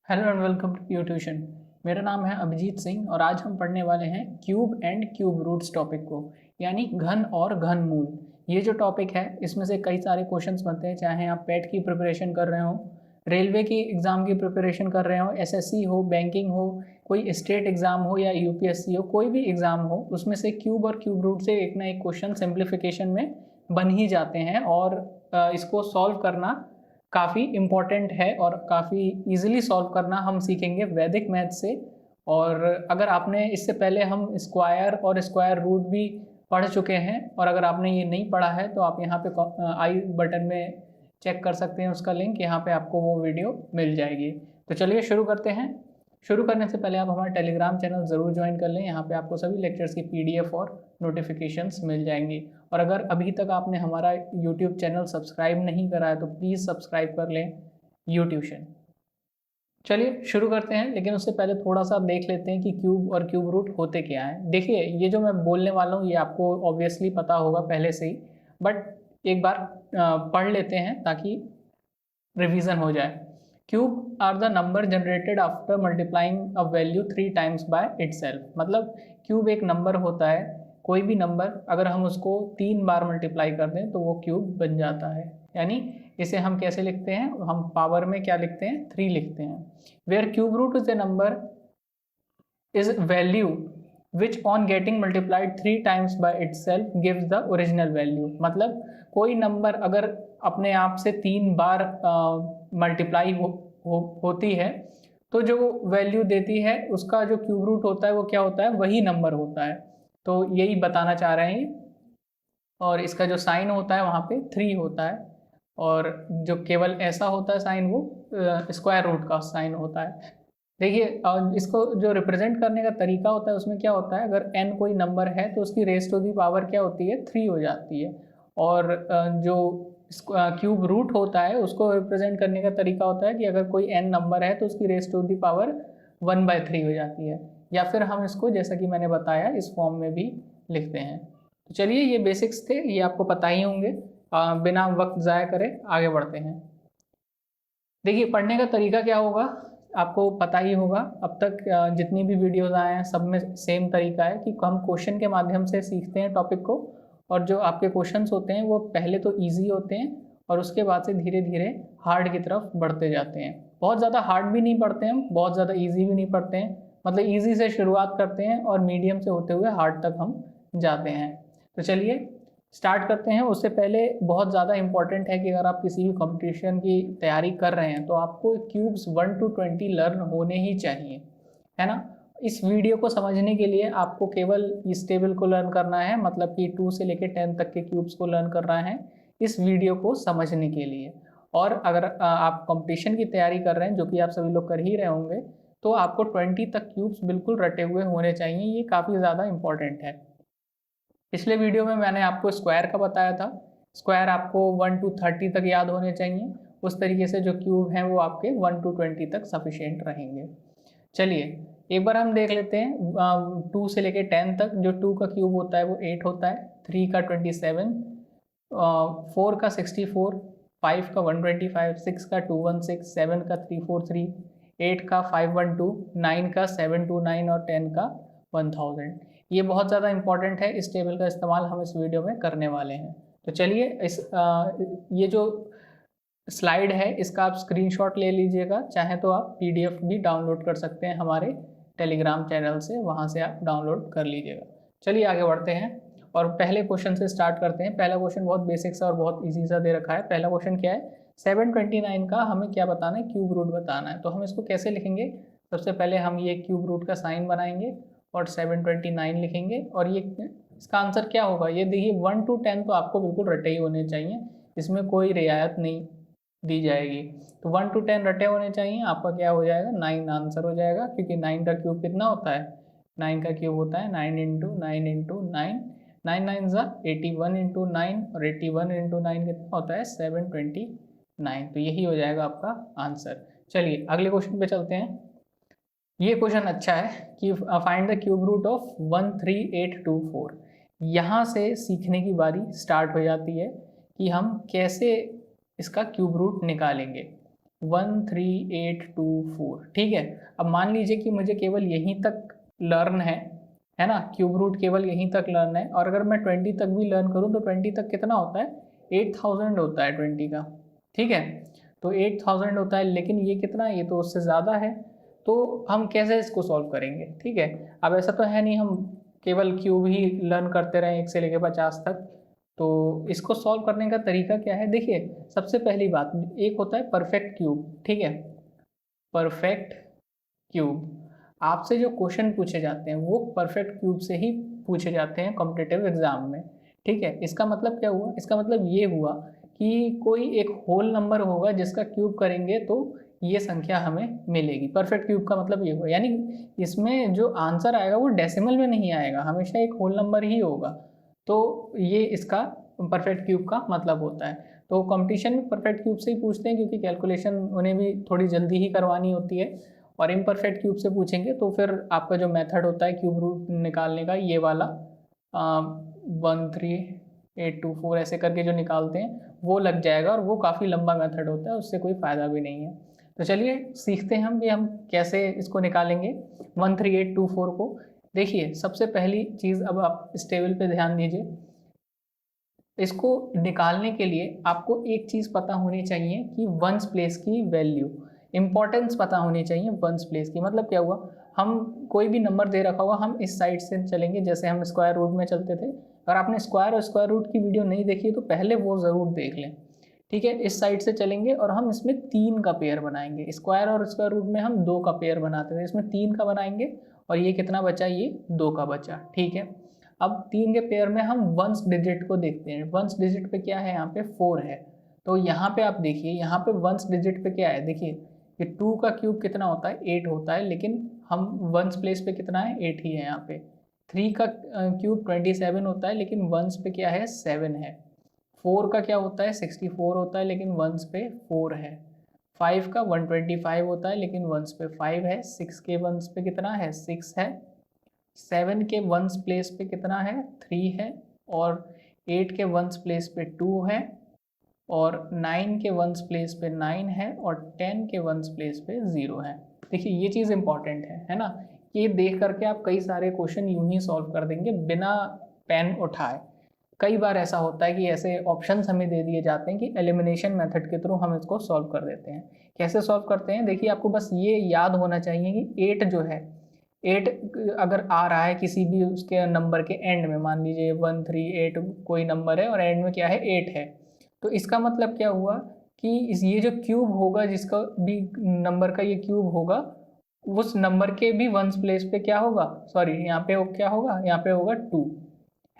Hello and welcome to pure tuition. मेरा नाम है अभिजीत सिंह और आज हम पढ़ने वाले हैं cube and cube roots topic को, यानी घन और घन मूल। ये जो टॉपिक है इसमें से कई सारे क्वेश्चंस बनते हैं, चाहे आप पेट की प्रिपरेशन कर रहे हो, रेलवे की एग्ज़ाम की प्रिपरेशन कर रहे हो, एसएससी हो, बैंकिंग हो, कोई स्टेट एग्ज़ाम हो या यूपीएससी हो, कोई भी एग्ज़ाम हो, उसमें से क्यूब और क्यूब रूट से एक ना एक क्वेश्चन सिंप्लीफिकेशन में बन ही जाते हैं और इसको सॉल्व करना काफ़ी इम्पॉर्टेंट है और काफ़ी ईज़िली सॉल्व करना हम सीखेंगे वैदिक मैथ से। और अगर आपने इससे पहले हम स्क्वायर और स्क्वायर रूट भी पढ़ चुके हैं और अगर आपने ये नहीं पढ़ा है तो आप यहाँ पे आई बटन में चेक कर सकते हैं उसका लिंक, यहाँ पे आपको वो वीडियो मिल जाएगी। तो चलिए शुरू करते हैं। शुरू करने से पहले आप हमारा टेलीग्राम चैनल ज़रूर ज्वाइन कर लें, यहाँ पे आपको सभी लेक्चर्स की पीडीएफ और नोटिफिकेशंस मिल जाएंगी। और अगर अभी तक आपने हमारा यूट्यूब चैनल सब्सक्राइब नहीं करा है तो प्लीज़ सब्सक्राइब कर लें यूट्यूशन। चलिए शुरू करते हैं, लेकिन उससे पहले थोड़ा सा देख लेते हैं कि क्यूब और क्यूब रूट होते क्या हैं। देखिए, ये जो मैं बोलने वाला हूँ ये आपको ऑब्वियसली पता होगा पहले से ही, बट एक बार पढ़ लेते हैं ताकि रिवीजन हो जाए। Cube are the number generated after multiplying a value 3 times by itself. मतलब क्यूब एक नंबर होता है, कोई भी नंबर अगर हम उसको 3 बार मल्टीप्लाई कर दें तो वो क्यूब बन जाता है। यानी इसे हम कैसे लिखते हैं, हम पावर में क्या लिखते हैं, 3 लिखते हैं। Where cube root is a number is value which on getting multiplied 3 times by itself gives the original value। मतलब कोई नंबर अगर अपने आप से 3 बार मल्टीप्लाई होती है तो जो वैल्यू देती है उसका जो क्यूब रूट होता है वो क्या होता है, वही नंबर होता है। तो यही बताना चाह रहे हैं। और इसका जो साइन होता है वहाँ पे 3 होता है और जो केवल ऐसा होता है साइन वो स्क्वायर रूट का साइन होता है। देखिए, इसको जो रिप्रेजेंट करने का तरीका होता है उसमें क्या होता है, अगर n कोई नंबर है तो उसकी रेस टू दी पावर क्या होती है, 3 हो जाती है। और जो क्यूब रूट होता है उसको रिप्रेजेंट करने का तरीका होता है कि अगर कोई n नंबर है तो उसकी रेस टू दी पावर 1/3 हो जाती है। या फिर हम इसको जैसा कि मैंने बताया इस फॉर्म में भी लिखते हैं। तो चलिए, ये बेसिक्स थे, ये आपको पता ही होंगे। बिना वक्त ज़ाया करे आगे बढ़ते हैं। देखिए, पढ़ने का तरीका क्या होगा आपको पता ही होगा। अब तक जितनी भी वीडियोस आए हैं सब में सेम तरीका है कि हम क्वेश्चन के माध्यम से सीखते हैं टॉपिक को। और जो आपके क्वेश्चंस होते हैं वो पहले तो इजी होते हैं और उसके बाद से धीरे धीरे हार्ड की तरफ बढ़ते जाते हैं। बहुत ज़्यादा हार्ड भी नहीं पढ़ते हैं, बहुत ज़्यादा ईजी भी नहीं पढ़ते हैं, मतलब ईजी से शुरुआत करते हैं और मीडियम से होते हुए हार्ड तक हम जाते हैं। तो चलिए स्टार्ट करते हैं। उससे पहले बहुत ज़्यादा इंपॉर्टेंट है कि अगर आप किसी भी कंपटीशन की तैयारी कर रहे हैं तो आपको क्यूब्स 1 to 20 लर्न होने ही चाहिए, है ना। इस वीडियो को समझने के लिए आपको केवल इस टेबल को लर्न करना है, मतलब कि 2 से लेकर 10 तक के क्यूब्स को लर्न करना है इस वीडियो को समझने के लिए। और अगर आप कंपटीशन की तैयारी कर रहे हैं, जो कि आप सभी लोग कर ही रहे होंगे, तो आपको 20 तक क्यूब्स बिल्कुल रटे हुए होने चाहिए। ये काफ़ी ज़्यादा इंपॉर्टेंट है। पिछले वीडियो में मैंने आपको स्क्वायर का बताया था। स्क्वायर आपको 1 to 30 तक याद होने चाहिए। उस तरीके से जो क्यूब हैं वो आपके 1 to 20 तक सफिशिएंट रहेंगे। चलिए एक बार हम देख लेते हैं 2 से लेके 10 तक। जो 2 का क्यूब होता है वो 8 होता है, 3 का 27, 4 का 64, 5 का 125, 6 का 216, 7 का 343, 8 का 512, 9 का 729 और 10 का 1000। ये बहुत ज़्यादा इंपॉर्टेंट है, इस टेबल का इस्तेमाल हम इस वीडियो में करने वाले हैं। तो चलिए ये जो स्लाइड है इसका आप स्क्रीनशॉट ले लीजिएगा, चाहे तो आप पीडीएफ भी डाउनलोड कर सकते हैं हमारे टेलीग्राम चैनल से, वहाँ से आप डाउनलोड कर लीजिएगा। चलिए आगे बढ़ते हैं और पहले क्वेश्चन से स्टार्ट करते हैं। पहला क्वेश्चन बहुत बेसिक सा और बहुत ईजी सा दे रखा है। पहला क्वेश्चन क्या है, 729 का हमें क्या बताना है, क्यूब रूट बताना है। तो हम इसको कैसे लिखेंगे, सबसे पहले हम ये क्यूब रूट का साइन बनाएंगे और 729 लिखेंगे। और ये इसका आंसर क्या होगा, ये देखिए 1 to 10 तो आपको बिल्कुल रटे ही होने चाहिए, इसमें कोई रियायत नहीं दी जाएगी। तो 1 to 10 रटे होने चाहिए। आपका क्या हो जाएगा, 9 आंसर हो जाएगा, क्योंकि 9 का क्यूब कितना होता है, 9 का क्यूब होता है 9 × 9 × 9, 9 9 ज़ा 81 × 9 और 81 × 9 कितना होता है 729। तो यही हो जाएगा आपका आंसर। चलिए अगले क्वेश्चन पे चलते हैं। ये क्वेश्चन अच्छा है कि find the cube root of 13824। यहाँ से सीखने की बारी स्टार्ट हो जाती है कि हम कैसे इसका क्यूब रूट निकालेंगे। 13824। ठीक है, अब मान लीजिए कि मुझे केवल यहीं तक लर्न है ना, क्यूब रूट केवल यहीं तक लर्न है, और अगर मैं 20 तक भी लर्न करूँ तो 20 तक कितना होता है, 8000 होता है 20 का। ठीक है, तो 8000 होता है, लेकिन ये कितना है, ये तो उससे ज़्यादा है। तो हम कैसे इसको सॉल्व करेंगे? ठीक है, अब ऐसा तो है नहीं हम केवल क्यूब ही लर्न करते रहें 1 से लेकर 50 तक। तो इसको सॉल्व करने का तरीका क्या है? देखिए, सबसे पहली बात, एक होता है परफेक्ट क्यूब। ठीक है, परफेक्ट क्यूब, आपसे जो क्वेश्चन पूछे जाते हैं वो परफेक्ट क्यूब से ही पूछे जाते हैं कॉम्पिटिटिव एग्जाम में। ठीक है, इसका मतलब क्या हुआ? इसका मतलब ये हुआ कि कोई एक होल नंबर होगा जिसका क्यूब करेंगे तो ये संख्या हमें मिलेगी। परफेक्ट क्यूब का मतलब ये हुआ, यानी इसमें जो आंसर आएगा वो डेसिमल में नहीं आएगा, हमेशा एक होल नंबर ही होगा। तो ये इसका परफेक्ट क्यूब का मतलब होता है। तो कंपटीशन में परफेक्ट क्यूब से ही पूछते हैं, क्योंकि कैलकुलेशन उन्हें भी थोड़ी जल्दी ही करवानी होती है। और इम्परफेक्ट क्यूब से पूछेंगे तो फिर आपका जो मेथड होता है क्यूब रूट निकालने का, ये वाला 13824 ऐसे करके जो निकालते हैं वो लग जाएगा, और वो काफ़ी लंबा मेथड होता है, उससे कोई फ़ायदा भी नहीं है। तो चलिए सीखते हैं हम कि हम कैसे इसको निकालेंगे 13824 को। देखिए, सबसे पहली चीज़, अब आप इस टेबल पे ध्यान दीजिए। इसको निकालने के लिए आपको एक चीज़ पता होनी चाहिए कि वंस प्लेस की वैल्यू, इंपॉर्टेंस पता होनी चाहिए वंस प्लेस की। मतलब क्या हुआ, हम कोई भी नंबर दे रखा हुआ, हम इस साइड से चलेंगे, जैसे हम स्क्वायर रूट में चलते थे। अगर आपने स्क्वायर और स्क्वायर रूट की वीडियो नहीं देखी है तो पहले वो ज़रूर देख लें। ठीक है, इस साइड से चलेंगे और हम इसमें 3 का पेयर बनाएंगे। स्क्वायर और स्क्वायर रूट में हम 2 का पेयर बनाते थे, इसमें 3 का बनाएंगे, और ये कितना बचा, ये 2 का बचा। ठीक है, अब 3 के पेयर में हम वंस डिजिट को देखते हैं। वंस डिजिट पे क्या है, यहाँ पे 4 है। तो यहाँ पे आप देखिए, यहाँ पे वंस डिजिट पे क्या है, देखिए ये 2 का क्यूब कितना होता है, 8 होता है, लेकिन हम वंस प्लेस पे कितना है, 8 ही है यहाँ पे। 3 का क्यूब 27 होता है, लेकिन वंस पे क्या है, 7 है। 4 का क्या होता है, 64 होता है, लेकिन वंस पे 4 है। 5 का 125 होता है, लेकिन वंस पे 5 है। 6 के वंस पे कितना है, 6 है। 7 के वंस प्लेस पे कितना है, 3 है। और 8 के वंस प्लेस पे 2 है। और 9 के वंस प्लेस पे 9 है। और 10 के वंस प्लेस पे 0 है। देखिए, ये चीज़ इंपॉर्टेंट है ना। ये देख करके आप कई सारे क्वेश्चन यूं ही सॉल्व कर देंगे बिना पेन उठाए। कई बार ऐसा होता है कि ऐसे ऑप्शंस हमें दे दिए जाते हैं कि एलिमिनेशन मेथड के थ्रू हम इसको सॉल्व कर देते हैं। कैसे सॉल्व करते हैं? देखिए, आपको बस ये याद होना चाहिए कि 8 जो है, 8 अगर आ रहा है किसी भी उसके नंबर के एंड में, मान लीजिए 138 कोई नंबर है और एंड में क्या है, 8 है, तो इसका मतलब क्या हुआ कि ये जो क्यूब होगा, जिसका भी नंबर का ये क्यूब होगा, उस नंबर के भी वंस प्लेस पे क्या होगा, सॉरी यहाँ पे क्या होगा, यहाँ पे होगा 2,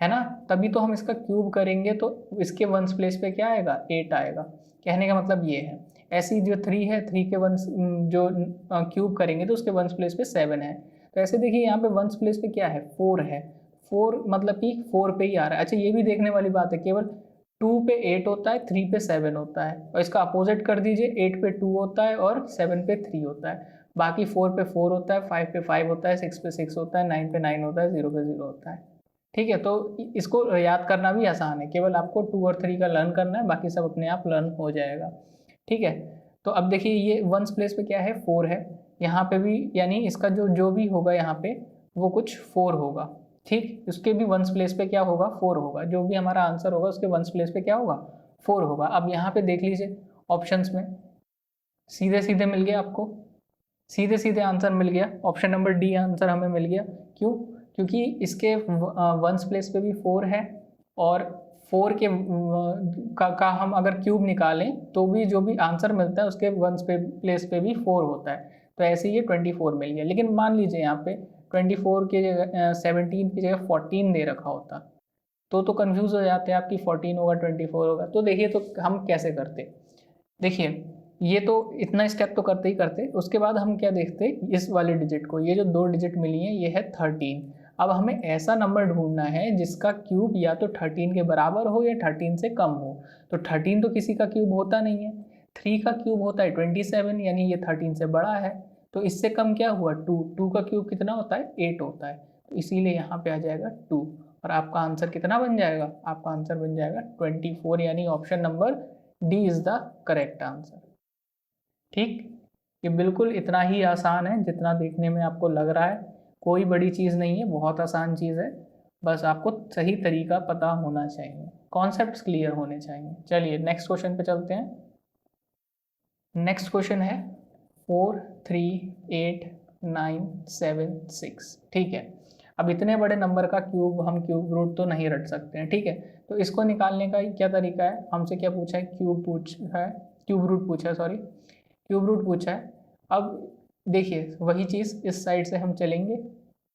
है ना। तभी तो हम इसका क्यूब करेंगे तो इसके वंस प्लेस पे क्या आएगा, 8 आएगा। कहने का मतलब ये है। ऐसी जो 3 है, 3 के वंस जो क्यूब करेंगे तो उसके वंस प्लेस पे 7 है। तो ऐसे देखिए, यहाँ पे वंस प्लेस पे क्या है, 4 है। 4 मतलब कि 4 पे ही आ रहा है। अच्छा, ये भी देखने वाली बात है, केवल 2 पे 8 होता है, 3 पे 7 होता है, और इसका अपोजिट कर दीजिए, 8 पे 2 होता है और 7 पे 3 होता है। बाकी 4 पे 4 होता है, 5 पे 5 होता है, 6 पे 6 होता है, 9 पे 9 होता है, 0 पे 0 होता है। ठीक है, तो इसको याद करना भी आसान है, केवल आपको 2 और 3 का लर्न करना है, बाकी सब अपने आप लर्न हो जाएगा। ठीक है, तो अब देखिए, ये वंस प्लेस पे क्या है, 4 है। यहाँ पे भी, यानी इसका जो जो भी होगा यहाँ पे, वो कुछ 4 होगा। ठीक, उसके भी वंस प्लेस पे क्या होगा, 4 होगा। जो भी हमारा आंसर होगा उसके वंस प्लेस पे क्या होगा, 4 होगा। अब यहाँ पे देख लीजिए, ऑप्शंस में सीधे सीधे मिल गया आपको, सीधे सीधे आंसर मिल गया। ऑप्शन नंबर डी आंसर हमें मिल गया। क्यों? क्योंकि इसके वंस प्लेस पे भी 4 है, और 4 के का हम अगर क्यूब निकालें तो भी जो भी आंसर मिलता है उसके वंस पे प्लेस पे भी 4 होता है। तो ऐसे ये 24 मिल गया। लेकिन मान लीजिए यहाँ पे 24 की जगह 17 की जगह 14 दे रखा होता, तो कंफ्यूज हो जाते हैं आपकी, 14 होगा 24 होगा। तो देखिए, तो हम कैसे करते, देखिए, ये तो इतना स्टेप तो करते ही करते, उसके बाद हम क्या देखते, इस वाले डिजिट को, ये जो 2 डिजिट मिली हैं ये है 13। अब हमें ऐसा नंबर ढूंढना है जिसका क्यूब या तो 13 के बराबर हो या 13 से कम हो। तो 13 तो किसी का क्यूब होता नहीं है। 3 का क्यूब होता है 27, यानी ये 13 से बड़ा है। तो इससे कम क्या हुआ, 2। 2 का क्यूब कितना होता है, 8 होता है। तो इसीलिए यहाँ पे आ जाएगा 2। और आपका आंसर कितना बन जाएगा, आपका आंसर बन जाएगा 24, यानी option number D is the correct answer. ठीक, ये बिल्कुल इतना ही आसान है जितना देखने में आपको लग रहा है, कोई बड़ी चीज़ नहीं है, बहुत आसान चीज़ है, बस आपको सही तरीका पता होना चाहिए, कॉन्सेप्ट्स क्लियर होने चाहिए। चलिए नेक्स्ट क्वेश्चन पे चलते हैं। नेक्स्ट क्वेश्चन है 4 3 8 9 7 6। ठीक है, अब इतने बड़े नंबर का क्यूब हम क्यूब रूट तो नहीं रट सकते हैं। ठीक है, तो इसको निकालने का क्या तरीका है, हमसे क्या पूछा है, क्यूब रूट पूछा है, सॉरी क्यूब रूट पूछा है। अब देखिए वही चीज़ इस साइड से हम चलेंगे,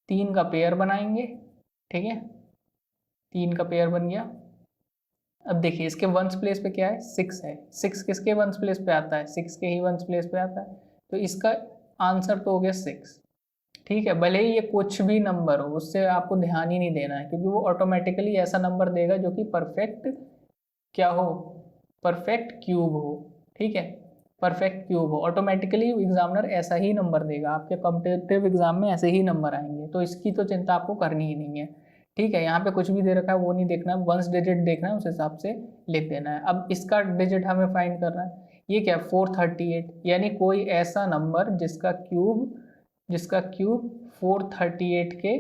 3 का पेयर बनाएंगे। ठीक है, 3 का पेयर बन गया। अब देखिए इसके वंस प्लेस पे क्या है, 6 है। 6 किसके वंस प्लेस पे आता है, 6 के ही वंस प्लेस पे आता है, तो इसका आंसर तो हो गया 6। ठीक है, भले ही ये कुछ भी नंबर हो, उससे आपको ध्यान ही नहीं देना है, क्योंकि वो ऑटोमेटिकली ऐसा नंबर देगा जो कि परफेक्ट क्या हो, परफेक्ट क्यूब हो। ठीक है, परफेक्ट क्यूब हो, ऑटोमेटिकली एग्जामिनर ऐसा ही नंबर देगा, आपके कॉम्पिटिटिव एग्जाम में ऐसे ही नंबर आएंगे, तो इसकी तो चिंता आपको करनी ही नहीं है। ठीक है, यहाँ पे कुछ भी दे रखा है वो नहीं देखना है, वंस डिजिट देखना है, उस हिसाब से लिख देना है। अब इसका डिजिट हमें फाइंड करना है, ये क्या 438, यानी कोई ऐसा नंबर जिसका क्यूब 438 के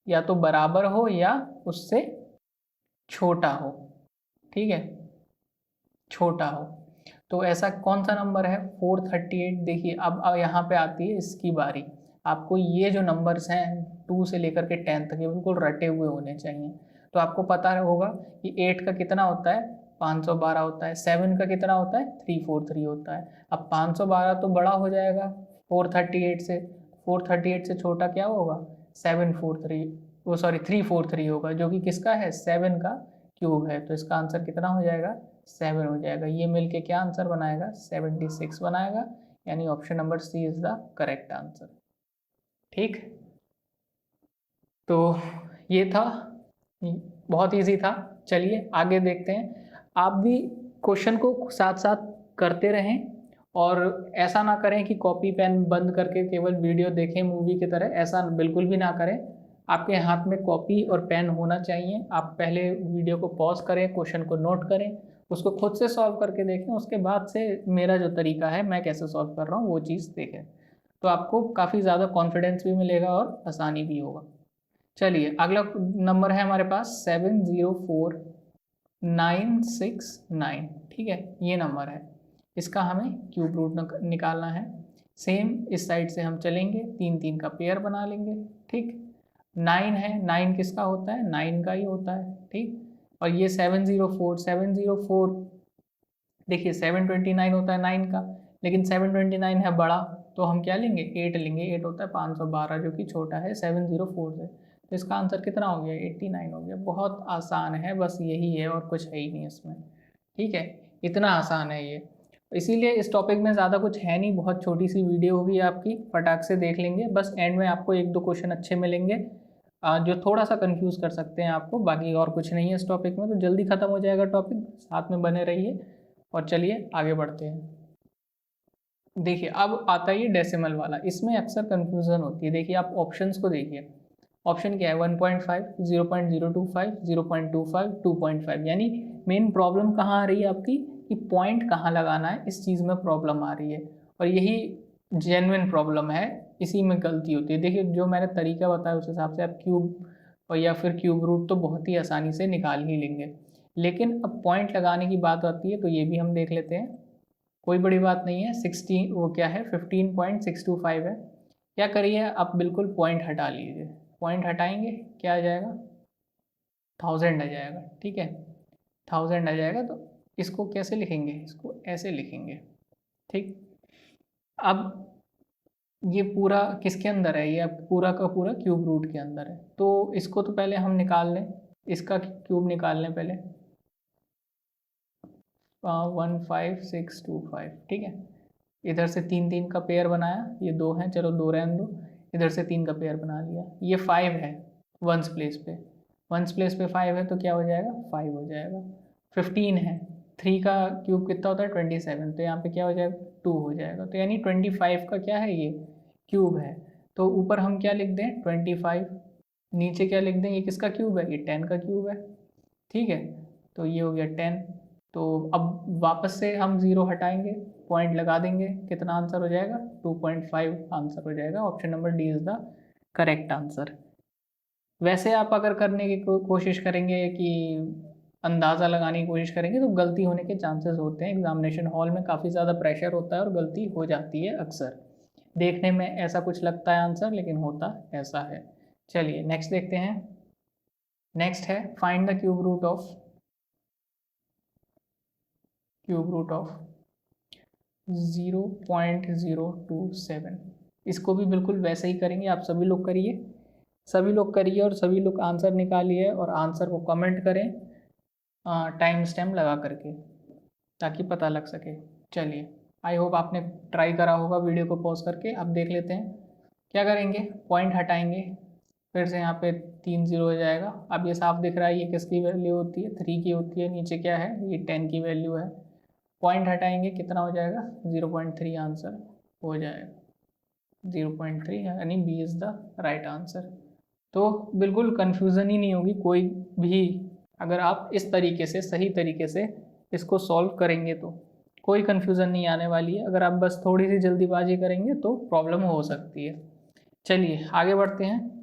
या तो बराबर हो या उससे छोटा हो। ठीक है, छोटा हो, तो ऐसा कौन सा नंबर है 438। देखिए अब यहाँ पे आती है इसकी बारी, आपको ये जो नंबर्स हैं 2 से लेकर के 10 तक ये बिल्कुल रटे हुए होने चाहिए। तो आपको पता होगा कि 8 का कितना होता है, 512 होता है, 7 का कितना होता है, 343 होता है। अब 512 तो बड़ा हो जाएगा 438 से, 438 से छोटा क्या होगा, 743, वो सॉरी 343 होगा, जो कि किसका है, 7 का क्यूब है। तो इसका आंसर कितना हो जाएगा, 7 हो जाएगा। ये मिलके क्या आंसर बनाएगा, 76 बनाएगा, यानी option number C is the correct answer. ठीक, तो ये था, बहुत इजी था। चलिए आगे देखते हैं, आप भी क्वेश्चन को साथ साथ करते रहें, और ऐसा ना करें कि कॉपी पेन बंद करके केवल वीडियो देखें मूवी की तरह, ऐसा बिल्कुल भी ना करें। आपके हाथ में कॉपी और पेन होना चाहिए, आप पहले वीडियो को पॉज करें, क्वेश्चन को नोट करें, उसको खुद से सॉल्व करके देखें, उसके बाद से मेरा जो तरीका है मैं कैसे सॉल्व कर रहा हूँ वो चीज़ देखें, तो आपको काफ़ी ज़्यादा कॉन्फिडेंस भी मिलेगा और आसानी भी होगा। चलिए अगला नंबर है हमारे पास 704969। ठीक है, ये नंबर है, इसका हमें क्यूब रूट निकालना है। सेम इस साइड से हम चलेंगे, 3 का पेयर बना लेंगे। ठीक, 9 है, 9 किसका होता है, 9 का ही होता है। ठीक, और ये 704 देखिए 729 होता है 9 का, लेकिन 729 है बड़ा, तो हम क्या लेंगे, 8 लेंगे। 8 होता है 512, जो कि छोटा है 704 से, तो इसका आंसर कितना हो गया, 89 हो गया। बहुत आसान है, बस यही है और कुछ है ही नहीं इसमें। ठीक है, इतना आसान है ये, इसीलिए इस टॉपिक में ज़्यादा कुछ है नहीं, बहुत छोटी सी वीडियो होगी आपकी, फटाक से देख लेंगे, बस एंड में आपको 1-2 क्वेश्चन अच्छे मिलेंगे जो थोड़ा सा कंफ्यूज कर सकते हैं आपको, बाकी और कुछ नहीं है इस टॉपिक में। तो जल्दी ख़त्म हो जाएगा टॉपिक, साथ में बने रहिए, और चलिए आगे बढ़ते हैं। देखिए अब आता है ये डेसिमल वाला, इसमें अक्सर कंफ्यूजन होती है। देखिए आप ऑप्शंस को देखिए, ऑप्शन क्या है, 1.5, 0.025, 0.25, 2.5, यानी मेन प्रॉब्लम कहाँ आ रही है आपकी, कि पॉइंट कहाँ लगाना है, इस चीज़ में प्रॉब्लम आ रही है, और यही जेन्युइन प्रॉब्लम है, इसी में गलती होती है। देखिए जो मैंने तरीका बताया उस हिसाब से आप क्यूब और या फिर क्यूब रूट तो बहुत ही आसानी से निकाल ही लेंगे, लेकिन अब पॉइंट लगाने की बात आती है तो ये भी हम देख लेते हैं। कोई बड़ी बात नहीं है, 16 वो क्या है 15.625 है। क्या करिए आप बिल्कुल पॉइंट हटा लीजिए, पॉइंट हटाएंगे क्या आ जाएगा, 1000 आ जाएगा। ठीक है, 1000 आ जाएगा, तो इसको कैसे लिखेंगे, इसको ऐसे लिखेंगे। ठीक, अब ये पूरा किसके अंदर है, ये अब पूरा का पूरा क्यूब रूट के अंदर है, तो इसको तो पहले हम निकाल लें, इसका क्यूब निकाल लें पहले, 15625। ठीक है, इधर से 3 का पेयर बनाया, ये 2 हैं, चलो 2 रहने दो, इधर से 3 का पेयर बना लिया, ये 5 है वंस प्लेस पे, वंस प्लेस पे 5 है, तो क्या हो जाएगा, 5 हो जाएगा। 15 है, 3 का क्यूब कितना होता है 27, तो यहाँ पे क्या हो जाएगा, 2 हो जाएगा, तो यानी 25 का क्या है, ये क्यूब है। तो ऊपर हम क्या लिख दें 25, नीचे क्या लिख दें, ये किसका क्यूब है, ये 10 का क्यूब है। ठीक है, तो ये हो गया 10, तो अब वापस से हम 0 हटाएंगे, पॉइंट लगा देंगे, कितना आंसर हो जाएगा 2.5 आंसर हो जाएगा। Option number D is the correct answer. वैसे आप अगर करने की कोशिश करेंगे कि अंदाज़ा लगाने की कोशिश करेंगे तो गलती होने के चांसेस होते हैं। एग्जामिनेशन हॉल में काफ़ी ज़्यादा प्रेशर होता है और गलती हो जाती है अक्सर। देखने में ऐसा कुछ लगता है आंसर, लेकिन होता ऐसा है। चलिए नेक्स्ट देखते हैं। नेक्स्ट है find the cube root of 0.027। इसको भी बिल्कुल वैसे ही करेंगे, आप सभी लोग करिए, सभी लोग करिए और सभी लोग आंसर निकालिए और आंसर को कमेंट करें टाइम स्टैम्प लगा करके, ताकि पता लग सके। चलिए, आई होप आपने ट्राई करा होगा। वीडियो को पॉज करके अब देख लेते हैं। क्या करेंगे, पॉइंट हटाएंगे, फिर से यहाँ पे 3 0 हो जाएगा। अब ये साफ दिख रहा है, ये किसकी वैल्यू होती है, 3 की होती है। नीचे क्या है, ये 10 की वैल्यू है। पॉइंट हटाएंगे, कितना हो जाएगा 0.3 आंसर हो जाएगा। 0.3 यानी B is the right answer. तो बिल्कुल कन्फ्यूज़न ही नहीं होगी कोई भी, अगर आप इस तरीके से सही तरीके से इसको सॉल्व करेंगे तो कोई कन्फ्यूज़न नहीं आने वाली है। अगर आप बस थोड़ी सी जल्दीबाजी करेंगे तो प्रॉब्लम हो सकती है। चलिए आगे बढ़ते हैं।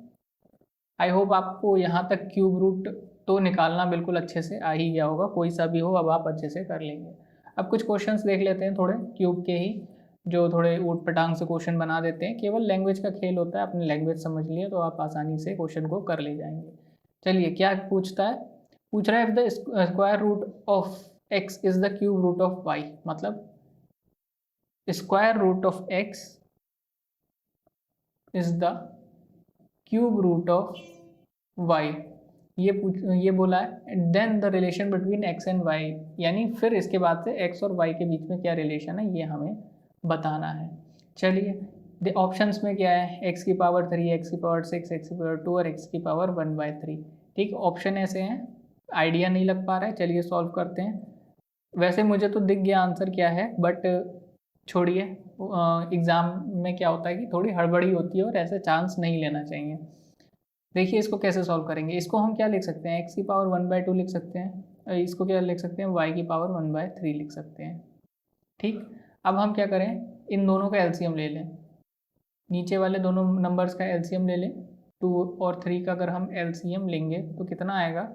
आई होप आपको यहाँ तक क्यूब रूट तो निकालना बिल्कुल अच्छे से आ ही गया होगा, कोई सा भी हो अब आप अच्छे से कर लेंगे। अब कुछ क्वेश्चंस देख लेते हैं थोड़े क्यूब के ही, जो थोड़े ऊट पटांग से क्वेश्चन बना देते हैं। केवल लैंग्वेज का खेल होता है, अपनी लैंग्वेज समझ लिए तो आप आसानी से क्वेश्चन को कर ले जाएंगे। चलिए क्या पूछता है, पूछ रहा है if the square root of x is the cube root of y, मतलब square root of x is the cube root of y, ये बोला है। Then the relation between x and y, यानी फिर इसके बाद से एक्स और वाई के बीच में क्या रिलेशन है ये हमें बताना है। चलिए द ऑप्शंस में क्या है, एक्स की पावर 3, एक्स की पावर 6, एक्स की पावर 2 और एक्स की पावर 1/3। ठीक, ऑप्शन ऐसे हैं, आइडिया नहीं लग पा रहा है। चलिए सॉल्व करते हैं। वैसे मुझे तो दिख गया आंसर क्या है, बट छोड़िए, एग्ज़ाम में क्या होता है कि थोड़ी हड़बड़ी होती है और ऐसे चांस नहीं लेना चाहिए। देखिए इसको कैसे सॉल्व करेंगे, इसको हम क्या लिख सकते हैं, एक्स की पावर 1/2 लिख सकते हैं, इसको क्या लिख सकते हैं, वाई की पावर 1/3 लिख सकते हैं। ठीक, अब हम क्या करें, इन दोनों का एलसीएम ले लें, नीचे वाले दोनों नंबर्स का एलसीएम ले लें। 2 और 3 का अगर हम एलसीएम लेंगे तो कितना आएगा,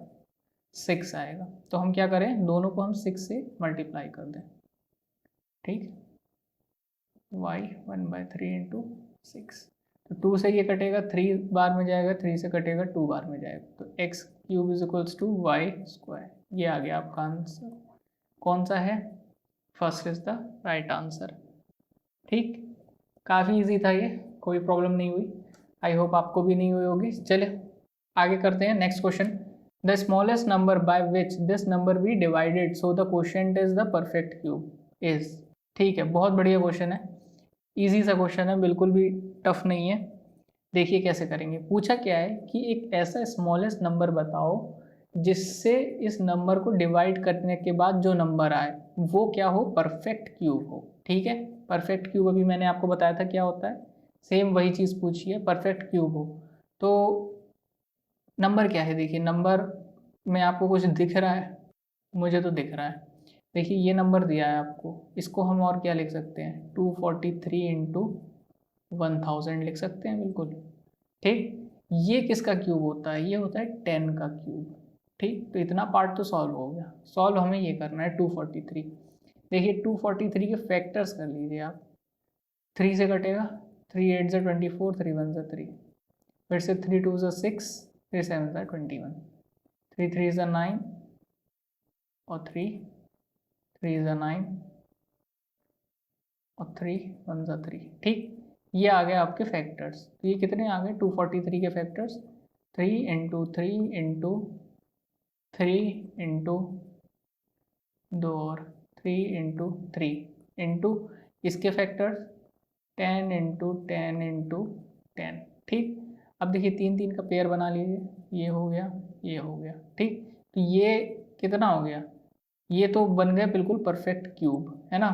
6 आएगा। तो हम क्या करें, दोनों को हम 6 से मल्टीप्लाई कर दें। ठीक, y 1/3 इंटू 6, तो 2 से ये कटेगा, 3 बार में जाएगा, 3 से कटेगा, 2 बार में जाएगा, तो x cube is equals to y square. ये आ गया आपका आंसर। कौन सा है, first is the right answer. ठीक, काफ़ी इजी था ये, कोई प्रॉब्लम नहीं हुई। आई होप आपको भी नहीं हुई होगी। चले आगे करते हैं next question. The smallest number by which this number be divided so the quotient is the perfect cube is. ठीक है, बहुत बढ़िया क्वेश्चन है, इजी सा क्वेश्चन है, बिल्कुल भी टफ नहीं है। देखिए कैसे करेंगे, पूछा क्या है कि एक ऐसा स्मॉलेस्ट नंबर बताओ जिससे इस नंबर को डिवाइड करने के बाद जो नंबर आए वो क्या हो, परफेक्ट क्यूब हो। ठीक है, परफेक्ट क्यूब अभी मैंने आपको बताया था क्या होता है, सेम वही चीज़ पूछी है, परफेक्ट क्यूब हो। तो नंबर क्या है, देखिए नंबर में आपको कुछ दिख रहा है, मुझे तो दिख रहा है। देखिए ये नंबर दिया है आपको, इसको हम और क्या लिख सकते हैं, 243 इंटू 1000 लिख सकते हैं, बिल्कुल ठीक। ये किसका क्यूब होता है, ये होता है 10 का क्यूब। ठीक, तो इतना पार्ट तो सॉल्व हो गया। सॉल्व हमें ये करना है 243। देखिए 243 के फैक्टर्स कर लीजिए आप, 3 से कटेगा, 3 8 से 24, 3 1 से 3, फिर से 3 2 से 6, 3 7 से 21, 3 3 से 9 और 3 3 से 9 और 3 1 से 3। ठीक, ये आ गए आपके फैक्टर्स। तो ये कितने आ गए, 243 के फैक्टर्स 3 इंटू 3 इंटू 3 इंटू 2 और 3 इंटू 3 इंटू इसके फैक्टर्स 10 इंटू 10 इंटू 10। ठीक, अब देखिए 3 3 का पेयर बना लीजिए, ये हो गया, ये हो गया। ठीक, तो ये कितना हो गया, ये तो बन गए बिल्कुल परफेक्ट क्यूब, है ना।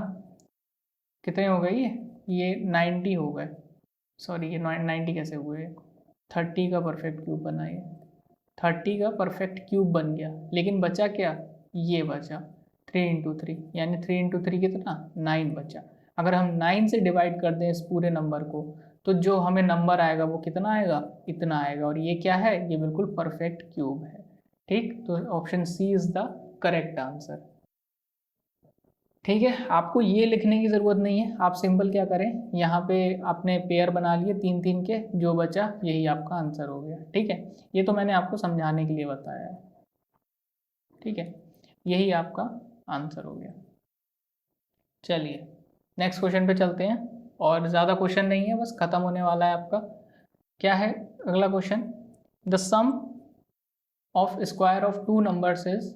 कितने हो गए ये 90 हो गए, सॉरी ये 90 कैसे हुए, 30 का परफेक्ट क्यूब बना, ये 30 का परफेक्ट क्यूब बन गया। लेकिन बचा क्या, ये बचा 3 इंटू 3 यानी 3 इंटू 3 कितना 9 बचा। अगर हम 9 से डिवाइड कर दें इस पूरे नंबर को तो जो हमें नंबर आएगा वो कितना आएगा, इतना आएगा। और ये क्या है, ये बिल्कुल परफेक्ट क्यूब है। ठीक, तो option C is the correct answer. ठीक है, आपको ये लिखने की ज़रूरत नहीं है, आप सिंपल क्या करें, यहाँ पे आपने पेयर बना लिए 3 3 के, जो बचा यही आपका आंसर हो गया। ठीक है, ये तो मैंने आपको समझाने के लिए बताया है। ठीक है, यही आपका आंसर हो गया। चलिए नेक्स्ट क्वेश्चन पे चलते हैं, और ज़्यादा क्वेश्चन नहीं है, बस ख़त्म होने वाला है आपका। क्या है अगला question, the sum of square of two numbers is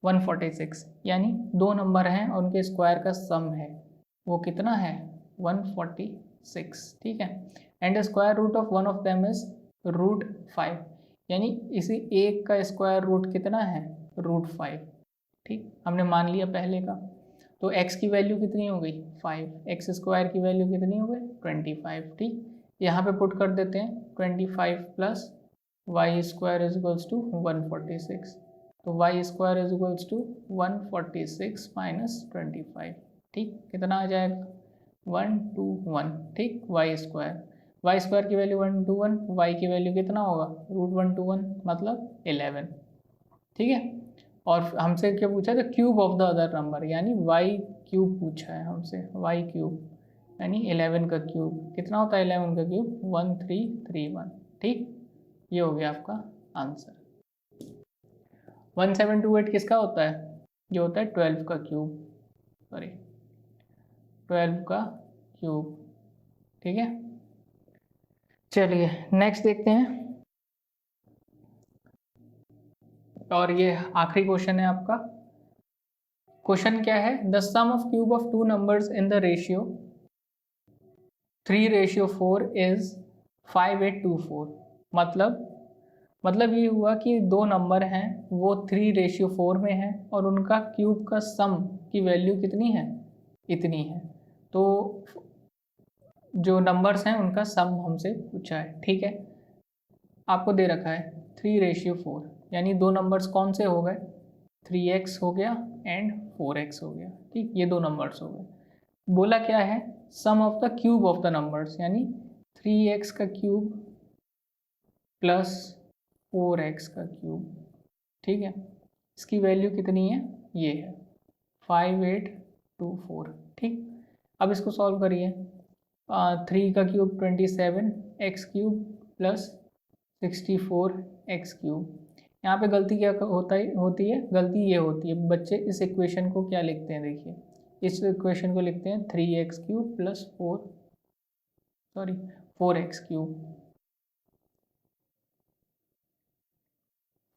146, यानी दो नंबर हैं और उनके स्क्वायर का सम है, वो कितना है 146। ठीक है, and square root of one of them is √5, यानी इसी एक का स्क्वायर रूट कितना है √5। ठीक, हमने मान लिया पहले का, तो x की वैल्यू कितनी हो गई 5, एक्स स्क्वायर की वैल्यू कितनी हो गई 25। ठीक, यहाँ पे पुट कर देते हैं 25 plus y square is equals to 146, तो y square is equals to 146 minus 25। ठीक, कितना आ जाएगा 121। ठीक, वाई स्क्वायर की वैल्यू 121, वाई की वैल्यू कितना होगा √121 मतलब 11। ठीक है, और हमसे क्या पूछा था, cube of the other number, यानी वाई क्यूब पूछा है हमसे, वाई क्यूब यानी 11 का क्यूब कितना होता है, 11 का क्यूब 1331। ठीक, ये हो गया आपका आंसर। 1728 किसका होता है, ये होता है 12 का क्यूब, सॉरी 12 का क्यूब। ठीक है, चलिए नेक्स्ट देखते हैं, और ये आखिरी क्वेश्चन है आपका। क्वेश्चन क्या है, the sum of cube of two numbers in the ratio 3:4 is 5824। मतलब ये हुआ कि दो नंबर हैं वो 3:4 में है और उनका क्यूब का सम की वैल्यू कितनी है, इतनी है। तो जो नंबर्स हैं उनका सम हमसे पूछा है। ठीक है, आपको दे रखा है 3:4, यानी दो नंबर्स कौन से हो गए, 3x हो गया एंड 4x हो गया। ठीक, ये दो नंबर्स हो गए। बोला क्या है, sum of the cube of the numbers, यानी 3x का क्यूब प्लस 4x का क्यूब। ठीक है, इसकी वैल्यू कितनी है, ये है 5824। ठीक, अब इसको सॉल्व करिए, 3 का cube 27, x cube plus 64 x cube. यहाँ पे गलती क्या होती है, गलती ये होती है बच्चे, इस इक्वेशन को क्या लिखते हैं, देखिए इस इक्वेशन को लिखते हैं 3x cube plus 4x cube,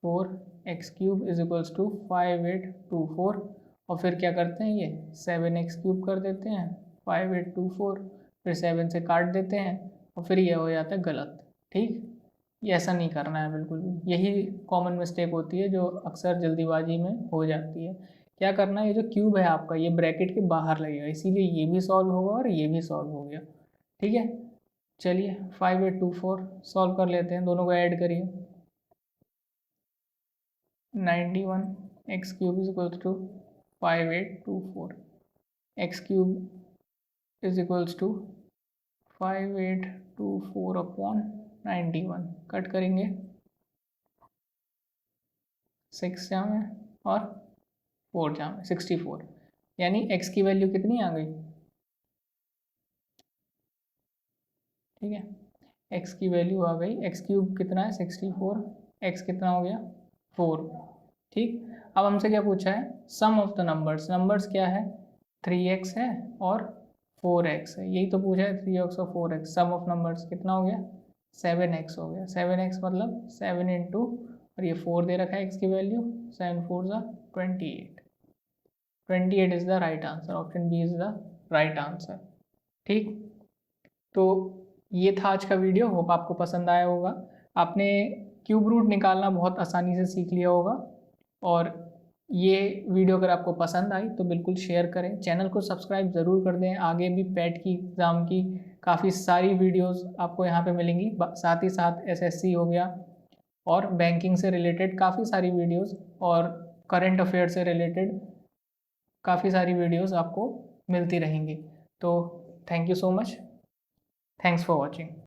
4x cube is equals to 5824, और फिर क्या करते हैं, ये 7x क्यूब कर देते हैं 5824, फिर 7 से काट देते हैं और फिर ये हो जाता है गलत। ठीक, ये ऐसा नहीं करना है बिल्कुल भी, यही कॉमन मिस्टेक होती है जो अक्सर जल्दीबाजी में हो जाती है। क्या करना है, ये जो क्यूब है आपका ये ब्रैकेट के बाहर लगेगा, इसीलिए ये भी सॉल्व होगा और ये भी सॉल्व हो गया। ठीक है, चलिए 5824 सॉल्व कर लेते हैं, दोनों को ऐड करिए, 91 x cube is equals to 5824, x cube is equals to 5824 upon 91, cut करेंगे 6 जामे और 4 जामे 64, यानी x की वैल्यू कितनी आ गई, ठीक है x की वैल्यू आ गई, x क्यूब कितना है 64, x कितना हो गया 4। ठीक, अब हमसे क्या पूछा है, सम ऑफ द नंबर्स क्या है 3x है और 4x है, यही तो पूछा है 3x और 4x, सम ऑफ नंबर्स कितना हो गया 7x हो गया। 7x मतलब 7 इंटू, और ये 4 दे रखा है x की वैल्यू, 7 4 ज़ा 28, 28 is the right answer, option B is the right answer. ठीक, तो ये था आज का वीडियो, होप आपको पसंद आया होगा। आपने क्यूब रूट निकालना बहुत आसानी से सीख लिया होगा, और ये वीडियो अगर आपको पसंद आई तो बिल्कुल शेयर करें, चैनल को सब्सक्राइब ज़रूर कर दें। आगे भी पैट की एग्ज़ाम की काफ़ी सारी वीडियोस आपको यहाँ पे मिलेंगी, साथ ही साथ एसएससी हो गया और बैंकिंग से रिलेटेड काफ़ी सारी वीडियोस और करंट अफेयर से रिलेटेड काफ़ी सारी वीडियोस आपको मिलती रहेंगी। तो thank you so much, thanks for watching.